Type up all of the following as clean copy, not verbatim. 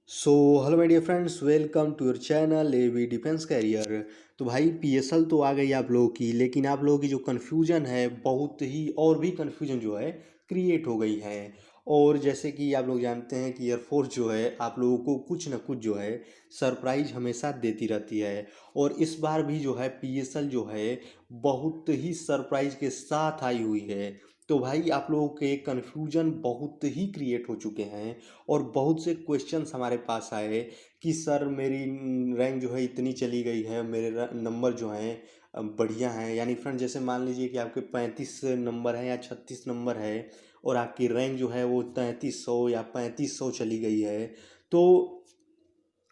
So hello my dear friends, welcome to your channel A V defence career. तो भाई PSL तो आ गई आप लोगों की, लेकिन आप लोगों की जो कन्फ्यूजन है बहुत ही और भी कन्फ्यूजन जो है क्रिएट हो गई है। और जैसे कि आप लोग जानते हैं कि एयरफोर्स जो है आप लोगों को कुछ ना कुछ जो है सरप्राइज हमेशा देती रहती है। और इस बार भी जो है पीएसएल जो है बहुत ही सरप्राइज के साथ आई हुई है। तो भाई आप लोगों के कन्फ्यूजन बहुत ही क्रिएट हो चुके हैं और बहुत से क्वेश्चंस हमारे पास आए कि सर मेरी रैंक जो है इतनी चली गई है, मेरे नंबर जो हैं बढ़िया हैं। यानी फ्रेंड जैसे मान लीजिए कि आपके 35 नंबर है या 36 नंबर है और आपकी रैंक जो है वो 3300 या 3500 चली गई है। तो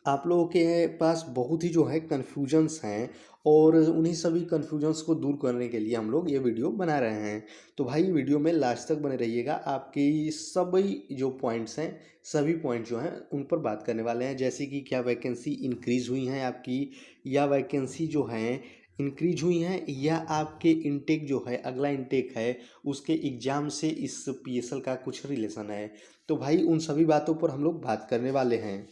आप लोगों के पास बहुत ही जो है कन्फ्यूजन्स हैं और उन्हीं सभी कन्फ्यूजन्स को दूर करने के लिए हम लोग ये वीडियो बना रहे हैं। तो भाई वीडियो में लास्ट तक बने रहिएगा, आपकी सभी जो पॉइंट्स हैं सभी पॉइंट जो हैं उन पर बात करने वाले हैं। जैसे कि क्या वैकेंसी इंक्रीज़ हुई हैं आपकी, या वैकेंसी जो हैं इंक्रीज हुई हैं, या आपके इनटेक जो है अगला इनटेक है उसके एग्ज़ाम से इस पीएसएल का कुछ रिलेशन है। तो भाई उन सभी बातों पर हम लोग बात करने वाले हैं।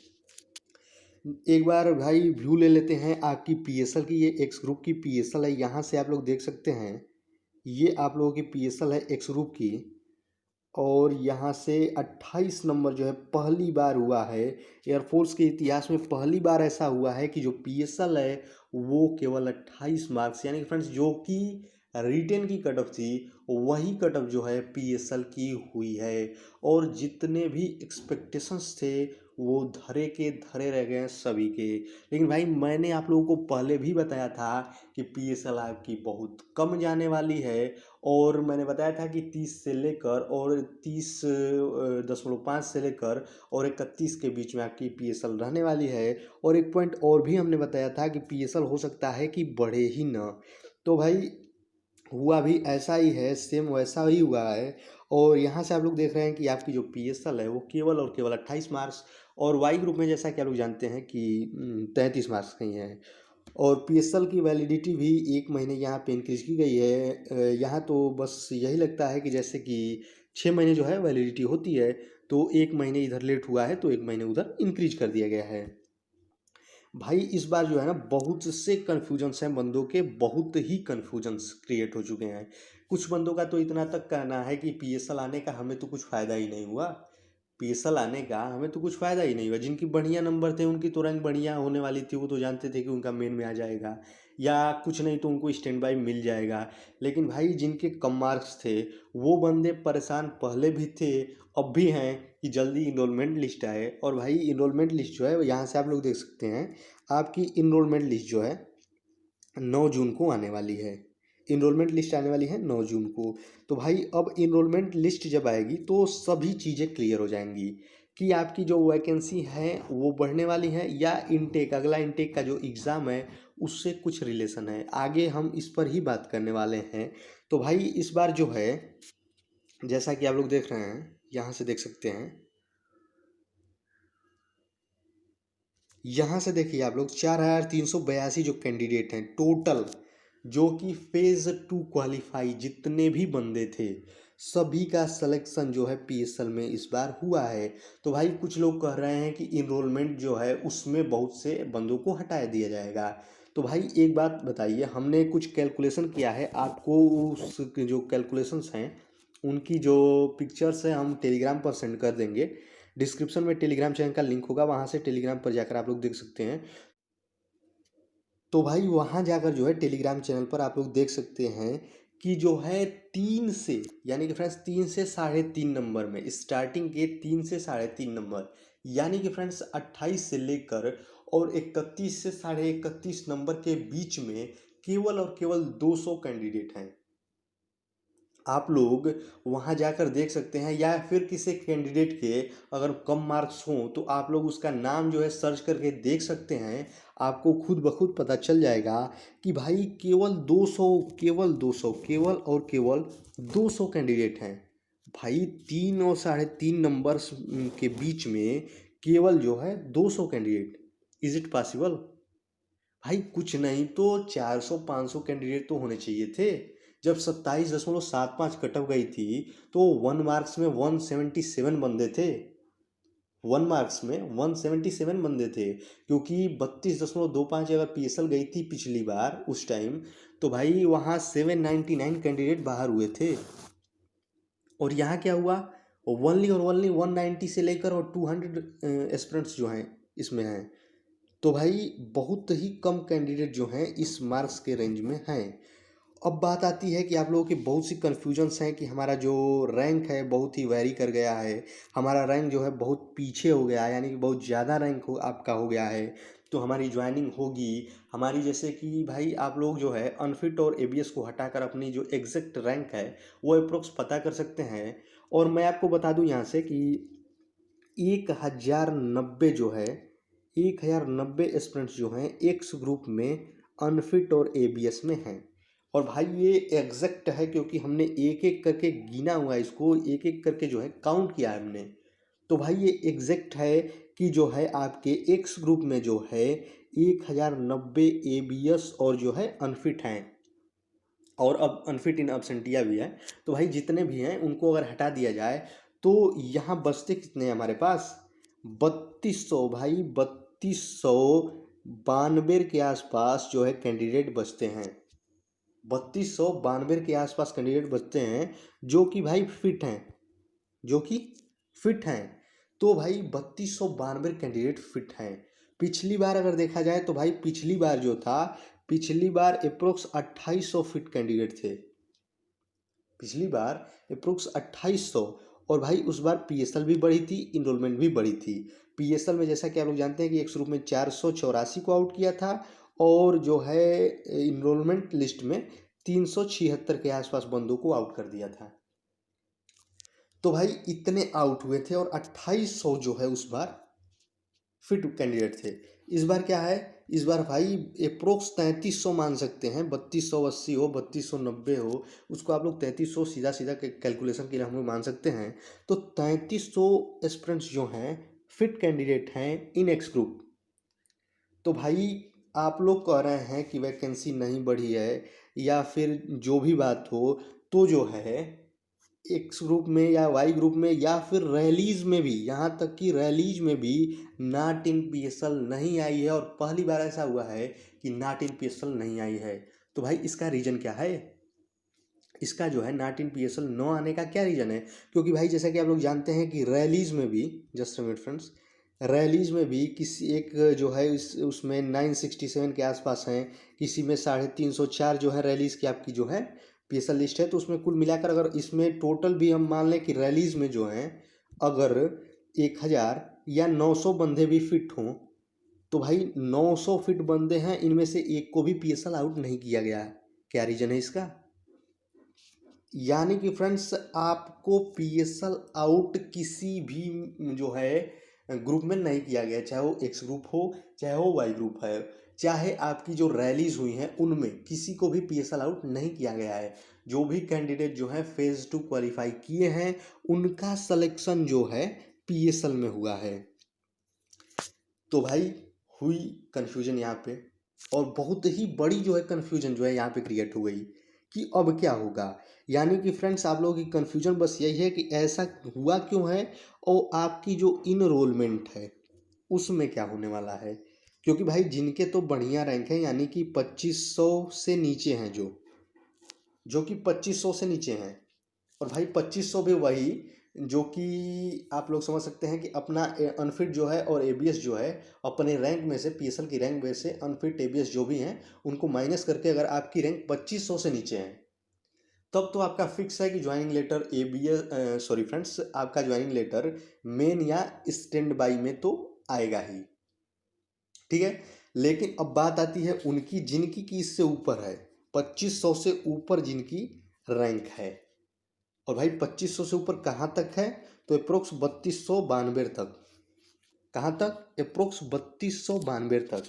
एक बार भाई व्यू ले लेते हैं आपकी पीएसएल की। ये एक्स ग्रुप की पीएसएल है, यहाँ से आप लोग देख सकते हैं। ये आप लोगों की पीएसएल है एक्स ग्रुप की। और यहाँ से 28 नंबर जो है पहली बार हुआ है एयरफोर्स के इतिहास में, पहली बार ऐसा हुआ है कि जो पीएसएल है वो केवल 28 मार्क्स, यानी कि फ्रेंड्स जो कि रिटेन की कट ऑफ थी वही कट ऑफ जो है पीएसएल की हुई है। और जितने भी एक्सपेक्टेशंस थे वो धरे के धरे रह गए हैं सभी के। लेकिन भाई मैंने आप लोगों को पहले भी बताया था कि पीएसएल आपकी बहुत कम जाने वाली है। और मैंने बताया था कि 30 से लेकर और 30.5 से लेकर और 31 के बीच में आपकी पीएसएल रहने वाली है। और एक पॉइंट और भी हमने बताया था कि पीएसएल हो सकता है कि बढ़े ही ना। तो भाई हुआ भी ऐसा ही है, सेम वैसा ही हुआ है। और यहाँ से आप लोग देख रहे हैं कि आपकी जो पीएसएल है वो केवल और केवल 28 मार्क्स, और वाई ग्रुप में जैसा कि आप लोग जानते हैं कि 33 मार्क्स की है। और पीएसएल की वैलिडिटी भी 1 महीने यहाँ पे इंक्रीज की गई है। यहाँ तो बस यही लगता है कि जैसे कि 6 महीने जो है वैलिडिटी होती है, तो 1 महीने इधर लेट हुआ है तो 1 महीने उधर इंक्रीज कर दिया गया है। भाई इस बार जो है ना बहुत से कन्फ्यूजन्स हैं बंदों के, बहुत ही कन्फ्यूजन्स क्रिएट हो चुके हैं। कुछ बंदों का तो इतना तक कहना है कि पीएसएल आने का हमें तो कुछ फ़ायदा ही नहीं हुआ, पीएसएल आने का हमें तो कुछ फ़ायदा ही नहीं हुआ। जिनकी बढ़िया नंबर थे उनकी तो रैंक बढ़िया होने वाली थी, वो तो जानते थे कि उनका मेन में आ जाएगा या कुछ नहीं तो उनको स्टैंड बाई मिल जाएगा। लेकिन भाई जिनके कम मार्क्स थे वो बंदे परेशान पहले भी थे, अब भी हैं कि जल्दी इनरोलमेंट लिस्ट आए। और भाई इनरोलमेंट लिस्ट जो है यहाँ से आप लोग देख सकते हैं, आपकी इनरोलमेंट लिस्ट जो है 9 जून को आने वाली है। इनरोलमेंट लिस्ट आने वाली है 9 जून को। तो भाई अब इनरोलमेंट लिस्ट जब आएगी तो सभी चीज़ें क्लियर हो जाएंगी कि आपकी जो वैकेंसी है वो बढ़ने वाली है या इनटेक अगला इनटेक का जो एग्ज़ाम है उससे कुछ रिलेशन है। आगे हम इस पर ही बात करने वाले हैं। तो भाई इस बार जो है जैसा कि आप लोग देख रहे हैं, यहाँ से देख सकते हैं, यहाँ से देखिए आप लोग 4382 जो कैंडिडेट हैं टोटल, जो कि फेज़ 2 क्वालिफाई जितने भी बंदे थे सभी का सिलेक्शन जो है पीएसएल में इस बार हुआ है। तो भाई कुछ लोग कह रहे हैं कि इनरोलमेंट जो है उसमें बहुत से बंदों को हटा दिया जाएगा। तो भाई एक बात बताइए, हमने कुछ कैलकुलेशन किया है, आपको उस जो कैलकुलेशंस हैं उनकी जो पिक्चर्स हैं हम टेलीग्राम पर सेंड कर देंगे। डिस्क्रिप्शन में टेलीग्राम चैनल का लिंक होगा, वहाँ से टेलीग्राम पर जाकर आप लोग देख सकते हैं। तो भाई वहाँ जाकर जो है टेलीग्राम चैनल पर आप लोग देख सकते हैं कि जो है 3 से, यानी कि फ्रेंड्स 3 से 3.5 नंबर में, स्टार्टिंग के 3 से 3.5 नंबर, यानी कि फ्रेंड्स 28 से लेकर और 31 से 31.5 नंबर के बीच में केवल और केवल 200 कैंडिडेट हैं। आप लोग वहाँ जाकर देख सकते हैं, या फिर किसी कैंडिडेट के अगर कम मार्क्स हों तो आप लोग उसका नाम जो है सर्च करके देख सकते हैं। आपको खुद ब खुद पता चल जाएगा कि भाई केवल 200, केवल 200, केवल और केवल 200 कैंडिडेट हैं। भाई 3 और 3.5 नंबर्स के बीच में केवल जो है 200 कैंडिडेट, इज इट पॉसिबल? भाई कुछ नहीं तो 400-500 कैंडिडेट तो होने चाहिए थे। जब 27.75 कट ऑफ गई थी तो 1 मार्क्स में 177 बंदे थे। 1 मार्क्स में 177 बंदे थे, क्योंकि 32.25 अगर पीएसएल गई थी पिछली बार उस टाइम, तो भाई वहाँ 799 कैंडिडेट बाहर हुए थे। और यहाँ क्या हुआ, ओनली और ओनली 190 से लेकर और 200 एस्पिरेंट्स जो हैं इसमें हैं। तो भाई बहुत ही कम कैंडिडेट जो हैं इस मार्क्स के रेंज में हैं। अब बात आती है कि आप लोगों की बहुत सी कन्फ्यूजन्स हैं कि हमारा जो रैंक है बहुत ही वेरी कर गया है, हमारा रैंक जो है बहुत पीछे हो गया है, यानी कि बहुत ज़्यादा रैंक आपका हो गया है, तो हमारी ज्वाइनिंग होगी हमारी, जैसे कि भाई आप लोग जो है अनफिट और एबीएस को हटाकर अपनी जो एग्जैक्ट रैंक है वो अप्रोक्स पता कर सकते हैं। और मैं आपको बता दूं यहाँ से कि 1090 जो है 1090 एस्पिरेंट्स जो हैं एक्स ग्रुप में अनफिट और एबीएस में हैं। और भाई ये एग्जैक्ट है क्योंकि हमने एक एक करके गिना हुआ है, इसको एक एक करके जो है काउंट किया है हमने। तो भाई ये एग्जैक्ट है कि जो है आपके एक्स ग्रुप में जो है 1090 एबीएस और जो है अनफिट हैं, और अब अनफिट इन अब्सेंटिया भी है। तो भाई जितने भी हैं उनको अगर हटा दिया जाए तो यहाँ बचते कितने हैं हमारे पास, 3200 भाई, 3292 के आसपास जो है कैंडिडेट बचते हैं। 3292 के आसपास कैंडिडेट बचते हैं जो कि भाई फिट हैं, जो कि फिट हैं। तो भाई 3292 कैंडिडेट फिट हैं। पिछली बार अगर देखा जाए तो भाई पिछली बार जो था, पिछली बार अप्रोक्स 2800 फिट कैंडिडेट थे, पिछली बार अप्रोक्स 2800। और भाई उस बार पीएसएल भी बढ़ी थी, इनरोलमेंट भी बढ़ी थी। पीएसएल में जैसा कि आप लोग जानते हैं कि एक ग्रुप में 484 को आउट किया था, और जो है इनरोलमेंट लिस्ट में 376 के आसपास बंदों को आउट कर दिया था। तो भाई इतने आउट हुए थे और 2800 जो है उस बार फिट कैंडिडेट थे। इस बार क्या है, इस बार भाई अप्रोक्स 3300 मान सकते हैं, 3280 हो 3290 हो, उसको आप लोग 3300 सीधा सीधा कैलकुलेशन के लिए हम लोग मान सकते हैं। तो 3300 एस्पिरेंट्स जो हैं फिट कैंडिडेट हैं इन एक्स ग्रुप। तो भाई आप लोग कह रहे हैं कि वैकेंसी नहीं बढ़ी है या फिर जो भी बात हो, तो जो है एक्स ग्रुप में या वाई ग्रुप में या फिर रैलीज में भी, यहाँ तक कि रैलीज में भी नाट इन पीएसएल नहीं आई है। और पहली बार ऐसा हुआ है कि नाट इन पीएसएल नहीं आई है। तो भाई इसका रीज़न क्या है, इसका जो है नाट इन पीएसएल न आने का क्या रीज़न है। क्योंकि भाई जैसा कि आप लोग जानते हैं कि रैलीज में भी, जस्ट मिनट फ्रेंड्स, रैलीज में भी किसी एक जो है उसमें 967 के आसपास हैं, किसी में 350 जो है रैलीज की आपकी जो है पीएसएल लिस्ट है। तो उसमें कुल मिलाकर अगर इसमें टोटल भी हम मान लें कि रैलीज में जो हैं अगर 1000 या 900 बंदे भी फिट हों, तो भाई 900 फिट बंदे हैं, इनमें से एक को भी पीएसएल आउट नहीं किया गया है। क्या रीज़न है इसका, यानी कि फ्रेंड्स आपको पीएसएल आउट किसी भी जो है ग्रुप में नहीं किया गया, चाहे वो एक्स ग्रुप हो चाहे वो वाई ग्रुप है, चाहे आपकी जो रैलीज हुई हैं उनमें किसी को भी पीएसएल आउट नहीं किया गया है। जो भी कैंडिडेट जो है फेज 2 क्वालिफाई किए हैं उनका सिलेक्शन जो है पीएसएल में हुआ है। तो भाई हुई कन्फ्यूजन यहाँ पे, और बहुत ही बड़ी जो है कन्फ्यूजन जो है यहाँ पे क्रिएट हो गई कि अब क्या होगा। यानी कि फ्रेंड्स आप लोगों की कन्फ्यूजन बस यही है कि ऐसा हुआ क्यों है, और आपकी जो इनरोलमेंट है उसमें क्या होने वाला है। क्योंकि भाई जिनके तो बढ़िया रैंक है, यानी कि 2500 से नीचे हैं, जो कि 2500 से नीचे हैं, और भाई 2500 भी वही जो कि आप लोग समझ सकते हैं कि अपना अनफिट जो है और एबीएस जो है अपने रैंक में से, पीएसएल की रैंक में से अनफिट एबीएस जो भी हैं उनको माइनस करके अगर आपकी रैंक 2500 से नीचे है, तब तो आपका फिक्स है कि joining letter ABS, sorry friends, आपका ज्वाइनिंग लेटर मेन या स्टैंड बाई में तो आएगा ही, ठीक है। लेकिन अब बात आती है उनकी जिनकी की इससे ऊपर है, 2500 से ऊपर जिनकी रैंक है। और भाई 2500 से ऊपर कहाँ तक है, तो अप्रोक्स 3292 तक। कहाँ तक, अप्रोक्स 3292 तक।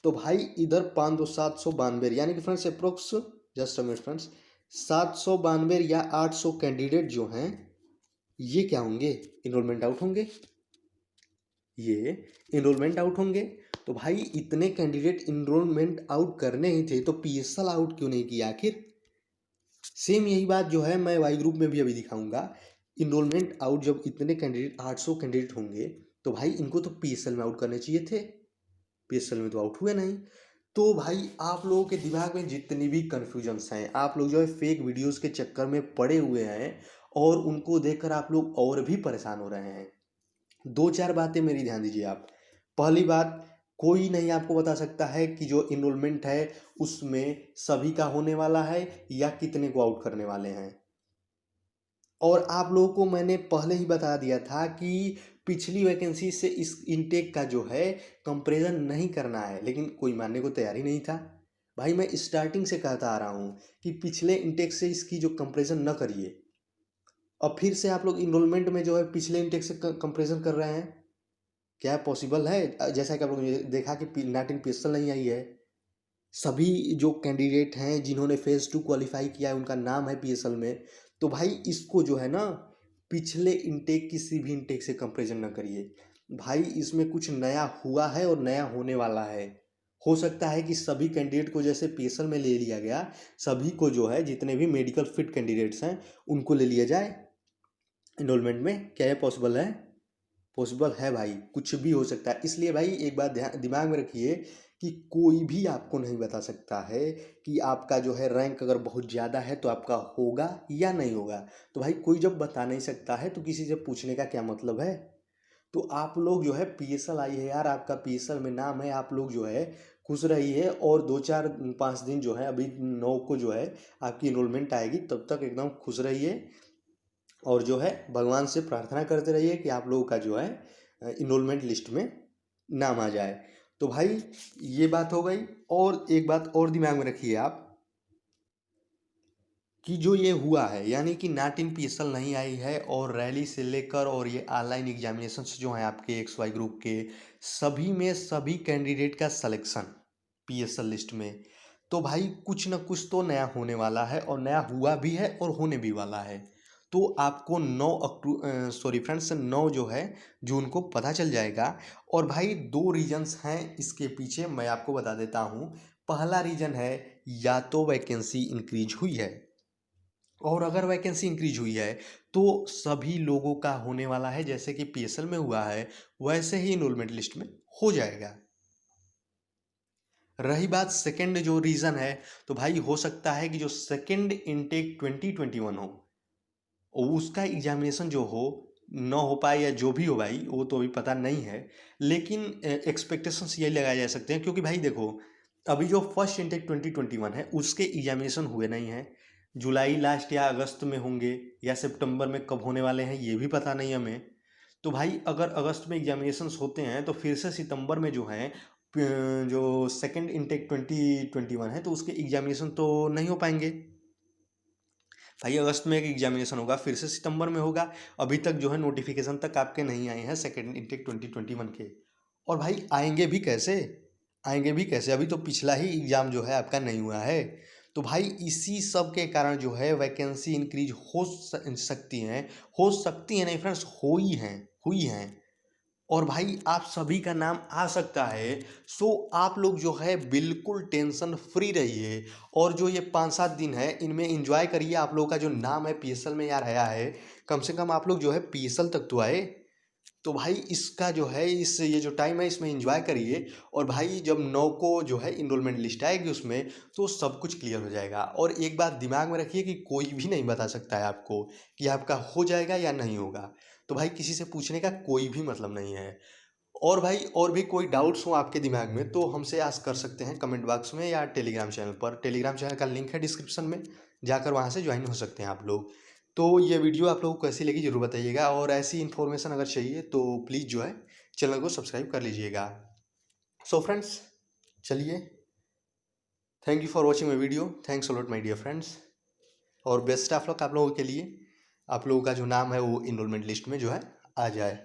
तो भाई इधर 5 दो 792, यानी कि friends approx, just a minute friends, 792 या 800 कैंडिडेट जो हैं ये क्या होंगे, इनरोलमेंट आउट होंगे, ये इनरोलमेंट आउट होंगे। तो भाई इतने कैंडिडेट इनरोलमेंट आउट करने ही थे तो पीएसएल आउट क्यों नहीं किया आखिर। सेम यही बात जो है मैं वाई ग्रुप में भी अभी दिखाऊंगा। इनरोलमेंट आउट जब इतने कैंडिडेट 800 कैंडिडेट होंगे तो भाई इनको तो पीएसएल में आउट करने चाहिए थे, पीएसएल में तो आउट हुए नहीं। तो भाई आप लोगों के दिमाग में जितनी भी कन्फ्यूजन्स हैं, आप लोग जो है फेक वीडियोस के चक्कर में पड़े हुए हैं और उनको देखकर आप लोग और भी परेशान हो रहे हैं। दो चार बातें मेरी ध्यान दीजिए आप। पहली बात, कोई नहीं आपको बता सकता है कि जो इनरोलमेंट है उसमें सभी का होने वाला है या कितने को आउट करने वाले हैं। और आप लोगों को मैंने पहले ही बता दिया था कि पिछली वैकेंसी से इस इनटेक का जो है कंपैरिजन नहीं करना है, लेकिन कोई मानने को तैयार ही नहीं था। भाई मैं स्टार्टिंग से कहता आ रहा हूँ कि पिछले इनटेक से इसकी जो कंपैरिजन न करिए। अब फिर से आप लोग इनरोलमेंट में जो है पिछले इनटेक से कंपैरिजन कर रहे हैं। क्या पॉसिबल है? जैसा कि आप लोगों ने देखा कि नैट इन पीएसएल नहीं आई है। सभी जो कैंडिडेट हैं जिन्होंने फेज़ 2 क्वालिफाई किया है उनका नाम है पीएसएल में। तो भाई इसको जो है ना पिछले इनटेक किसी भी इनटेक से कंपैरिजन ना करिए। भाई इसमें कुछ नया हुआ है और नया होने वाला है। हो सकता है कि सभी कैंडिडेट को जैसे पीएसएल में ले लिया गया, सभी को जो है जितने भी मेडिकल फिट कैंडिडेट्स हैं उनको ले लिया जाए इनरोलमेंट में। क्या ये पॉसिबल है? पॉसिबल है भाई, कुछ भी हो सकता है। इसलिए भाई एक बात ध्यान दिमाग में रखिए कि कोई भी आपको नहीं बता सकता है कि आपका जो है रैंक अगर बहुत ज़्यादा है तो आपका होगा या नहीं होगा। तो भाई कोई जब बता नहीं सकता है तो किसी से पूछने का क्या मतलब है? तो आप लोग जो है पीएसएल आई है यार, आपका पीएसएल में नाम है, आप लोग जो है खुश रहिए। और 2 4 5 दिन जो है, अभी 9 को जो है आपकी इनरोलमेंट आएगी, तब तक एकदम खुश रहिए। और जो है भगवान से प्रार्थना करते रहिए कि आप लोगों का जो है इनरोलमेंट लिस्ट में नाम आ जाए। तो भाई ये बात हो गई। और एक बात और दिमाग में रखिए आप कि जो ये हुआ है यानी कि नैट इन पीएसएल नहीं आई है और रैली से लेकर और ये ऑनलाइन एग्जामिनेशंस जो हैं आपके एक्स वाई ग्रुप के, सभी में सभी कैंडिडेट का सिलेक्शन पीएसएल लिस्ट में। तो भाई कुछ ना कुछ तो नया होने वाला है और नया हुआ भी है और होने भी वाला है। तो आपको 9 जो है जून को पता चल जाएगा। और भाई दो रीजन्स हैं इसके पीछे, मैं आपको बता देता हूँ। पहला रीजन है या तो वैकेंसी इंक्रीज हुई है, और अगर वैकेंसी इंक्रीज हुई है तो सभी लोगों का होने वाला है, जैसे कि पीएसएल में हुआ है वैसे ही इनरोलमेंट लिस्ट में हो जाएगा। रही बात सेकंड जो रीज़न है, तो भाई हो सकता है कि जो सेकंड इनटेक 2021 हो उसका एग्जामिनेशन जो हो न हो पाए, या जो भी हो भाई वो तो अभी पता नहीं है। लेकिन एक्सपेक्टेशंस यही लगाए जा सकते हैं, क्योंकि भाई देखो अभी जो फर्स्ट इनटेक 2021 है उसके एग्जामिनेशन हुए नहीं हैं। जुलाई लास्ट या अगस्त में होंगे या सितंबर में कब होने वाले हैं ये भी पता नहीं हमें। तो भाई अगर अगस्त में एग्जामिनेशंस होते हैं तो फिर से सितंबर में जो है जो सेकंड इनटेक 2021 है तो उसके एग्जामिनेशन तो नहीं हो पाएंगे। भाई अगस्त में एक एग्जामिनेशन होगा, फिर से सितंबर में होगा। अभी तक जो है नोटिफिकेशन तक आपके नहीं आए हैं सेकेंड इनटेक 2021 के। और भाई आएंगे भी कैसे? आएंगे भी कैसे? अभी तो पिछला ही एग्ज़ाम जो है आपका नहीं हुआ है। तो भाई इसी सब के कारण जो है वैकेंसी इंक्रीज सकती हैं, हो सकती हैं नहीं फ्रेंड्स, हुई हैं। और भाई आप सभी का नाम आ सकता है। सो आप लोग जो है बिल्कुल टेंशन फ्री रहिए। और जो ये 5 7 दिन है इनमें एंजॉय करिए। आप लोगों का जो नाम है पीएसएल में यार आया है, कम से कम आप लोग जो है पीएसएल तक तो आए। तो भाई इसका जो है इस ये जो टाइम है इसमें एंजॉय करिए। और भाई जब 9 को जो है इनरोलमेंट लिस्ट आएगी उसमें तो सब कुछ क्लियर हो जाएगा। और एक बात दिमाग में रखिए कि कोई भी नहीं बता सकता है आपको कि आपका हो जाएगा या नहीं होगा। तो भाई किसी से पूछने का कोई भी मतलब नहीं है। और भाई और भी कोई डाउट्स हो आपके दिमाग में तो हमसे आस्क कर सकते हैं कमेंट बॉक्स में या टेलीग्राम चैनल पर। टेलीग्राम चैनल का लिंक है डिस्क्रिप्शन में, जाकर वहाँ से ज्वाइन हो सकते हैं आप लोग। तो ये वीडियो आप लोगों को कैसी लगी ज़रूर बताइएगा। और ऐसी इन्फॉर्मेशन अगर चाहिए तो प्लीज़ जो है चैनल को सब्सक्राइब कर लीजिएगा। सो फ्रेंड्स चलिए, thank you for watching my video. Thanks a lot my dear friends. और बेस्ट ऑफ लक आप लोगों के लिए। आप लोगों का जो नाम है वो इनरोलमेंट लिस्ट में जो है आ जाए।